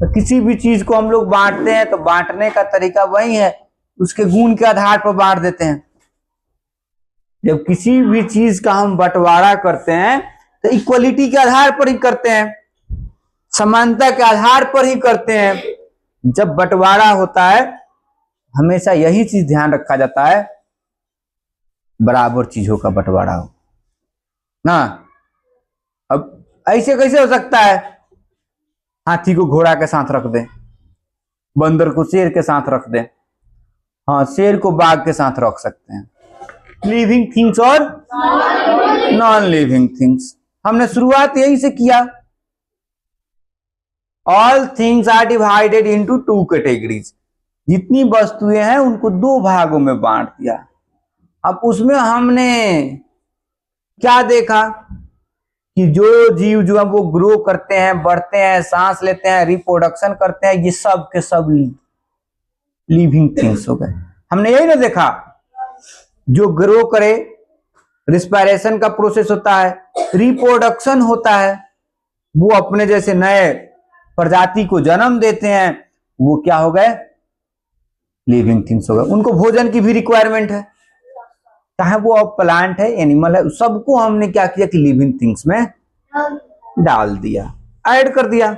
तो किसी भी चीज को हम लोग बांटते हैं तो बांटने का तरीका वही है, उसके गुण के आधार पर बांट देते हैं। जब किसी भी चीज का हम बंटवारा करते हैं तो इक्वलिटी के आधार पर ही करते हैं, समानता के आधार पर ही करते हैं। जब बंटवारा होता है हमेशा यही चीज ध्यान रखा जाता है, बराबर चीजों का बंटवारा हो ना। अब ऐसे कैसे हो सकता है, हाथी को घोड़ा के साथ रख दे, बंदर को शेर के साथ रख दे, हाँ शेर को बाघ के साथ रख सकते हैं। लिविंग थिंग्स और नॉन लिविंग थिंग्स, हमने शुरुआत यही से किया। All things are divided into two categories, जितनी वस्तुएं हैं उनको दो भागों में बांट दिया। अब उसमें हमने क्या देखा कि जो जीव जो है वो ग्रो करते हैं, बढ़ते हैं, सांस लेते हैं, रिप्रोडक्शन करते हैं, ये सब के सब लिविंग थिंग्स हो गए। हमने यही ना देखा, जो ग्रो करे रिस्पायरेशन का प्रोसेस होता है, रिप्रोडक्शन होता है, वो अपने जैसे नए प्रजाति को जन्म देते हैं, वो क्या हो गए, लिविंग थिंग्स हो गए। उनको भोजन की भी रिक्वायरमेंट है, चाहे वो प्लांट है एनिमल है, सबको हमने क्या किया कि लिविंग थिंग्स में डाल दिया, ऐड कर दिया।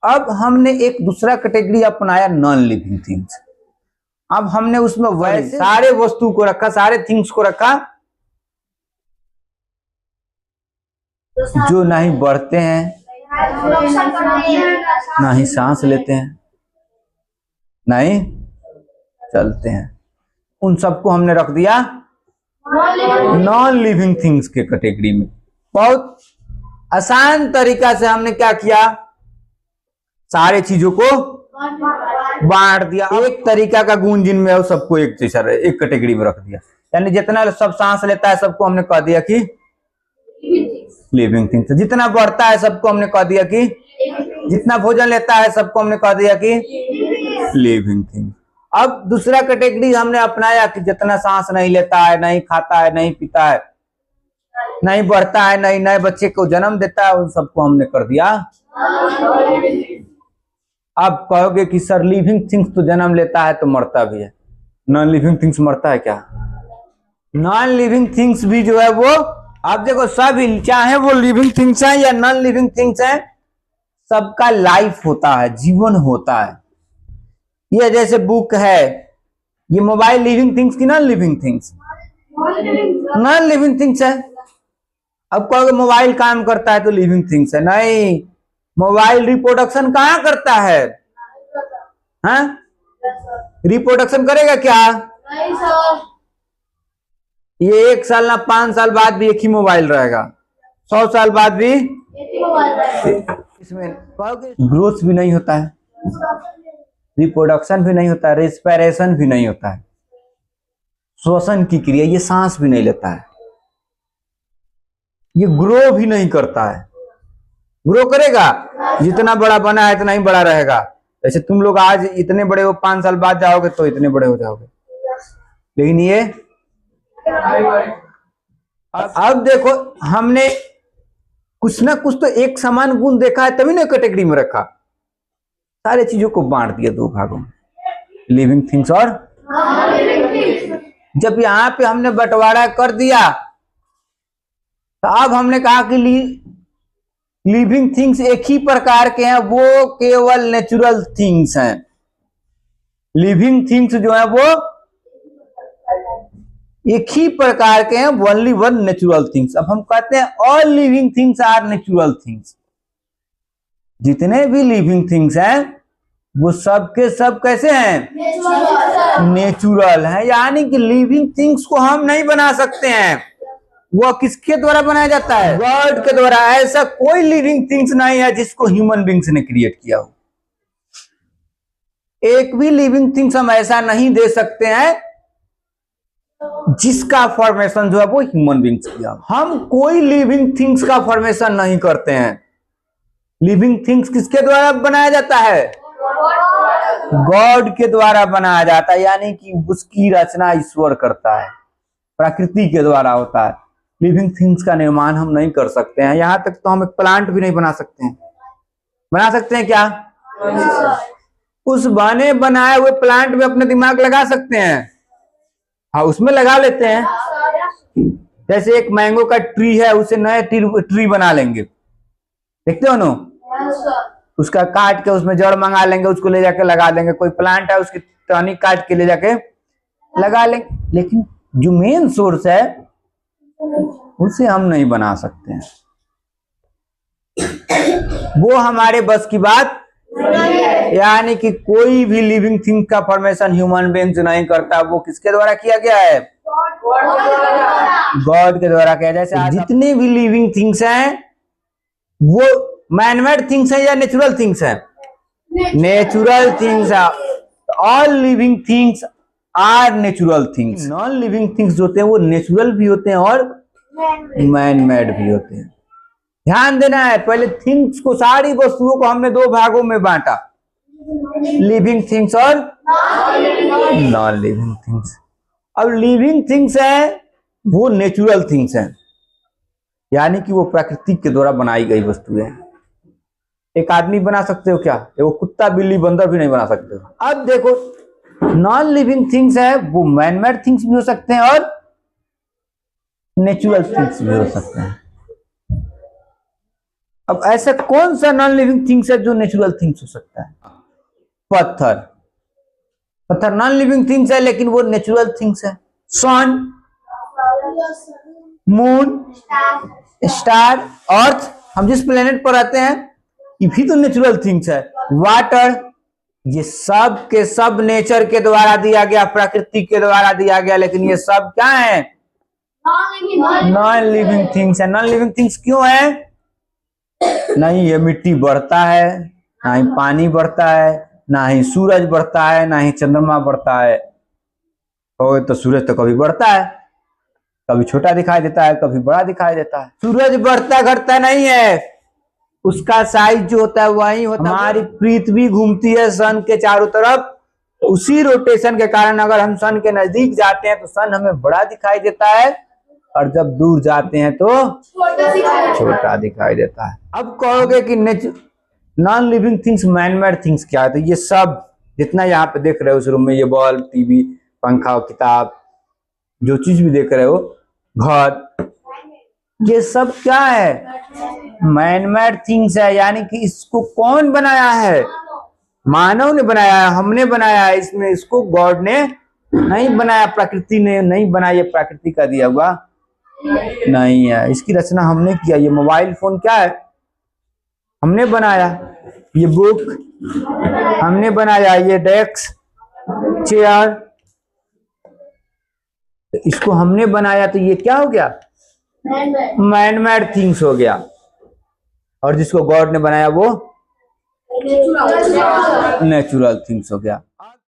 अब हमने एक दूसरा कैटेगरी अपनाया, नॉन लिविंग थिंग्स। अब हमने उसमें वैसे सारे वस्तु को रखा, सारे थिंग्स को रखा जो नहीं बढ़ते हैं, ना ही सांस लेते हैं, नहीं चलते हैं, उन सबको हमने रख दिया नॉन लिविंग थिंग्स के कैटेगरी में। बहुत आसान तरीका से हमने क्या किया, सारे चीजों को बांट दिया। एक तरीका का गुण जिनमें है सबको एक जैसा एक कैटेगरी में रख दिया, यानी जितना सब सांस लेता है सबको हमने कह दिया कि लिविंग थिंग्स, जितना बढ़ता है सबको हमने कह दिया कि, जितना भोजन लेता है सबको हमने कह दिया कि लिविंग थिंग्स। अब दूसरा कैटेगरी हमने अपनाया कि जितना सांस नहीं लेता है, नहीं खाता है, नहीं पीता है, नहीं बढ़ता है, नहीं नए बच्चे को जन्म देता है, उन सबको हमने कर दिया। अब कहोगे कि सर लिविंग थिंग्स तो जन्म लेता है तो मरता भी है, नॉन लिविंग थिंग्स मरता है क्या? नॉन लिविंग थिंग्स भी जो है वो, आप देखो सभी, चाहे वो लिविंग थिंग्स हैं या नॉन लिविंग थिंग्स हैं, सबका लाइफ होता है, जीवन होता है। ये जैसे बुक है, ये मोबाइल लिविंग थिंग्स की non living things? Non living things है। अब कहोगे मोबाइल काम करता है तो लिविंग थिंग्स है, नहीं, मोबाइल रिप्रोडक्शन कहाँ करता है? हाँ, रिप्रोडक्शन करेगा क्या? ये 1 साल ना 5 साल बाद भी एक ही मोबाइल रहेगा, 100 साल बाद भी इसमें ग्रोथ भी नहीं होता है, रिप्रोडक्शन भी नहीं होता है, रेस्पिरेशन भी नहीं होता है, श्वसन की क्रिया, ये सांस भी नहीं लेता है, ये ग्रो भी नहीं करता है। ग्रो करेगा, जितना बड़ा बना है इतना ही बड़ा रहेगा। जैसे तुम लोग आज इतने बड़े हो, 5 साल बाद जाओगे तो इतने बड़े हो जाओगे, लेकिन ये अब देखो हमने कुछ ना कुछ तो एक समान गुण देखा है, तभी ना कैटेगरी में रखा। सारे चीजों को बांट दिया दो भागों में, लिविंग थिंग्स और, जब यहां पे हमने बंटवारा कर दिया तो अब हमने कहा कि लिविंग थिंग्स एक ही प्रकार के हैं, वो केवल नेचुरल थिंग्स हैं। लिविंग थिंग्स जो है वो एक ही प्रकार के हैं, ओनली वन नेचुरल थिंग्स। अब हम कहते हैं all living things are natural things, जितने भी लिविंग थिंग्स हैं वो सब के सब कैसे हैं? नेचुरल हैं, यानी कि लिविंग थिंग्स को हम नहीं बना सकते हैं, वो किसके द्वारा बनाया जाता है? गॉड के द्वारा। ऐसा कोई लिविंग थिंग्स नहीं है जिसको ह्यूमन बींग्स ने क्रिएट किया हो। एक भी लिविंग थिंग्स हम ऐसा नहीं दे सकते हैं जिसका फॉर्मेशन जो है वो ह्यूमन बींग्स किया। हम कोई लिविंग थिंग्स का फॉर्मेशन नहीं करते हैं। लिविंग थिंग्स किसके द्वारा बनाया जाता है? गॉड के द्वारा बनाया जाता है, यानी कि उसकी रचना ईश्वर करता है, प्रकृति के द्वारा होता है। लिविंग थिंग्स का निर्माण हम नहीं कर सकते हैं। यहां तक तो हम एक प्लांट भी नहीं बना सकते हैं। बना सकते हैं क्या? उस बने बनाए हुए प्लांट में अपना दिमाग लगा सकते हैं? हाँ, उसमें लगा लेते हैं। जैसे एक मैंगो का ट्री है, उसे नए ट्री बना लेंगे, देखते हो ना, उसका काट के उसमें जड़ मंगा लेंगे, उसको ले जाके लगा देंगे। कोई प्लांट है, उसकी टहनी काट के ले जाके लगा लेंगे। लेकिन जो मेन सोर्स है उसे हम नहीं बना सकते हैं, वो हमारे बस की बात। यानी कि कोई भी लिविंग थिंग का फॉर्मेशन ह्यूमन बीइंग्स नहीं करता, वो किसके द्वारा किया गया है? गॉड के द्वारा किया। जैसे जितने भी लिविंग थिंग्स हैं वो मैनमेड थिंग्स हैं या नेचुरल थिंग्स हैं? नेचुरल थिंग्स है। All living things are natural things. Non living things जो होते हैं वो नेचुरल भी होते हैं और मैन मेड भी होते हैं। ध्यान देना है, पहले थिंग्स को, सारी वस्तुओं को हमने दो भागों में बांटा, लिविंग थिंग्स और नॉन लिविंग थिंग्स। अब लिविंग थिंग्स है वो नेचुरल थिंग्स हैं, यानी कि वो प्रकृति के द्वारा बनाई गई वस्तुएं हैं। एक आदमी बना सकते हो क्या? वो कुत्ता बिल्ली बंदर भी नहीं बना सकते हो। अब देखो, नॉन लिविंग थिंग्स है वो मैनमेड थिंग्स भी हो सकते हैं और नेचुरल थिंग्स भी हो सकते हैं। अब ऐसा कौन सा नॉन लिविंग थिंग्स है जो नेचुरल थिंग्स हो सकता है? पत्थर। पत्थर नॉन लिविंग थिंग्स है लेकिन वो नेचुरल थिंग्स है। सन, मून, स्टार, अर्थ, हम जिस प्लेनेट पर रहते हैं ये भी तो नेचुरल थिंग्स है। वाटर, ये सब के सब नेचर के द्वारा दिया गया, प्रकृति के द्वारा दिया गया, लेकिन ये सब क्या है? नॉन लिविंग थिंग्स है। नॉन लिविंग थिंग्स क्यों है? नहीं ये मिट्टी बढ़ता है, ना ही पानी बढ़ता है, ना ही सूरज बढ़ता है, ना ही चंद्रमा बढ़ता है। तो सूरज तो कभी बढ़ता है, कभी छोटा दिखाई देता है, कभी बड़ा दिखाई देता है। सूरज बढ़ता घटता नहीं है, उसका साइज जो होता है वही होता है। हमारी पृथ्वी घूमती है सन के चारों तरफ, उसी रोटेशन के कारण अगर हम सन के नजदीक जाते हैं तो सन हमें बड़ा दिखाई देता है, और जब दूर जाते हैं तो छोटा दिखाई देता है। अब कहोगे कि non living things manmade things क्या है? तो ये सब जितना यहाँ पे देख रहे हो उस रूम में, ये बॉल, टीवी, पंखा, किताब, जो चीज भी देख रहे हो, घर, ये सब क्या है? मैनमेड थिंग्स है। यानी कि इसको कौन बनाया है? मानव ने बनाया है, हमने बनाया है। इसमें इसको गॉड ने नहीं बनाया, प्रकृति ने नहीं बनाया, ये प्रकृति का दिया हुआ नहीं है। इसकी रचना हमने किया। ये मोबाइल फोन क्या है? हमने बनाया। ये बुक हमने बनाया। ये डेस्क, चेयर, इसको हमने बनाया, तो ये क्या हो गया? मैनमेड थिंग्स हो गया। और जिसको गॉड ने बनाया वो नेचुरल थिंग्स हो गया।